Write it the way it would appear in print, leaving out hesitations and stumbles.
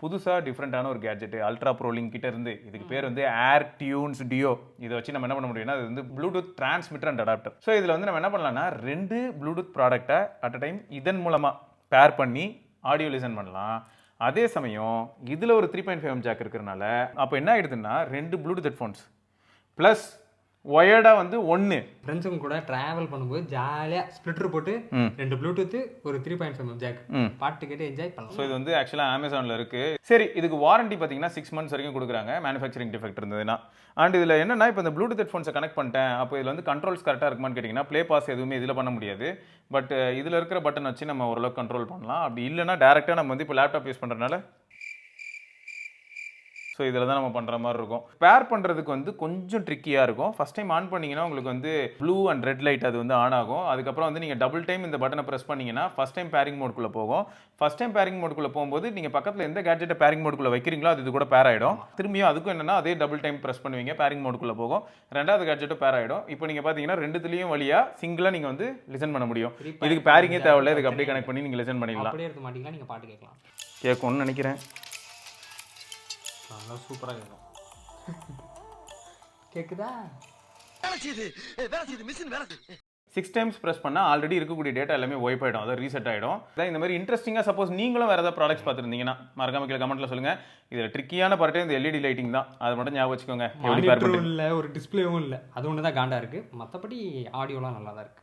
புதுசாக டிஃப்ரெண்ட்டான ஒரு கேட்ஜெட் அல்ட்ரா ப்ரோ லிங்க் கிட்ட இருந்து இதுக்கு பேர் வந்து ஏர் டியூன்ஸ் டியோ. இதை வச்சு நம்ம என்ன பண்ண முடியும்னா அது வந்து Bluetooth transmitter and adapter. So இதில் வந்து நம்ம என்ன பண்ணலாம்னா 2 ப்ளூடூத் ப்ராடக்ட்டை அட் அ டைம் இதன் மூலமாக பேர் பண்ணி ஆடியோ லிசன் பண்ணலாம். அதே சமயம் இதில் ஒரு 3.5 ஜாக் இருக்கிறனால அப்போ என்ன ஆகிடுதுன்னா 2 ப்ளூடூத் ஹெட்ஃபோன்ஸ் ப்ளஸ் ஒயர்டாக வந்து 1 ஃப்ரெண்ட்ஸுங்க கூட ட்ராவல் பண்ணும்போது ஜாலியாக ஸ்ப்ளிட்டர் போட்டு 2 ப்ளூடூத்து ஒரு 3.5 ஜாக் பாட்டு கேட்டு என்ஜாய் பண்ணலாம். ஸோ இது வந்து ஆக்சுவலாக அமேசானில் இருக்குது. சரி, இதுக்கு வாரண்டி பார்த்தீங்கன்னா 6 months வரைக்கும் கொடுக்குறாங்க மேனுஃபேக்சரிங் டிஃபெக்ட் இருந்ததுன்னா. அண்ட் இதில் என்னன்னா இப்போ இந்த ப்ளூடூத் ஹெட்ஃபோன்ஸை கனெக்ட் பண்ணிட்டேன், அப்போ இதில் வந்து கண்ட்ரோல்ஸ் கரெக்டாக இருக்குமான்னு கேட்டிங்கன்னா ப்ளே பாஸ் எதுவுமே இதில் பண்ண முடியாது. பட் இதில் இருக்கிற பட்டன் வச்சு நம்ம ஓரளவுக்கு கண்ட்ரோல் பண்ணலாம். அப்படி இல்லைனா டேரெக்டாக நம்ம வந்து இப்போ லேப்டாப் யூஸ் பண்ணுறதுனால ஸோ இதில் தான் நம்ம பண்ணுற மாதிரி இருக்கும். பேர் பண்ணுறதுக்கு வந்து கொஞ்சம் ட்ரிக்கியாக இருக்கும். ஃபஸ்ட் டைம் ஆன் பண்ணிங்கன்னா உங்களுக்கு வந்து ப்ளூ அண்ட் ரெட் லைட் அது வந்து ஆன் ஆகும். அதுக்கப்புறம் வந்து நீங்கள் டபுள் டைம் இந்த பட்டனை ப்ரெஸ் பண்ணிங்கன்னா ஃபஸ்ட் டைம் பேரிங் மோட்குள்ளே போகும். ஃபஸ்ட் டைம் பேரிங் மோட்குள்ளே போகும்போது நீங்கள் பக்கத்தில் எந்த கேட்ஜெட்டை பேரிங் மோட்குள்ளே வைக்கிறீங்களோ அது இது கூட பேர் ஆகிடும். திரும்பியும் அதுக்கும் என்னென்னா அதே டபுள் டைம் ப்ரெஸ் பண்ணுவீங்க, பேரிங் மோட்குள்ளே போகும், ரெண்டாவது கேட்ஜெட்டும் பேர் ஆகிடும். இப்போ நீங்கள் பார்த்தீங்கன்னா ரெண்டுத்துலேயும் வழியாக சிங்கிளாக நீங்கள் வந்து லிசன் பண்ண முடியும். இதுக்கு பேரிங்கே தேவையில்லை, இதுக்கு அப்படியே கனெக்ட் பண்ணி நீங்கள் லிசன் பண்ணிக்கலாம். அப்படியே எடுத்து மாட்டிங்களா, நீங்கள் பாட்டு கேட்கலாம். கேட்கும்னு நினைக்கிறேன். நல்லா சூப்பராக கேட்கும். கேட்குதா? 6 times ப்ரெஸ் பண்ணால் ஆல்ரெடி இருக்கக்கூடிய டேட்டா எல்லாமே ஒய்ப் ஆகிடும், அதாவது ரீசெட் ஆகிடும். அதான் இந்த மாதிரி இன்ட்ரெஸ்டிங்காக சப்போஸ் நீங்களும் வேறு ஏதாவது ப்ராடக்ட்ஸ் பார்த்துருந்தீங்கன்னா மறக்காம கீழே கமெண்ட்டில் சொல்லுங்கள். இதில் ட்ரிக்கியான பார்ட்டே இந்த எல்இடி லைட்டிங் தான், அதை மட்டும் ஞாபகம் வச்சுக்கோங்க. மானிட்டரும் இல்லை, ஒரு டிஸ்பிளேவும் இல்லை, அது ஒன்று தான் காண்டாக இருக்குது. மற்றபடி ஆடியோலாம் நல்லா தான் இருக்குது.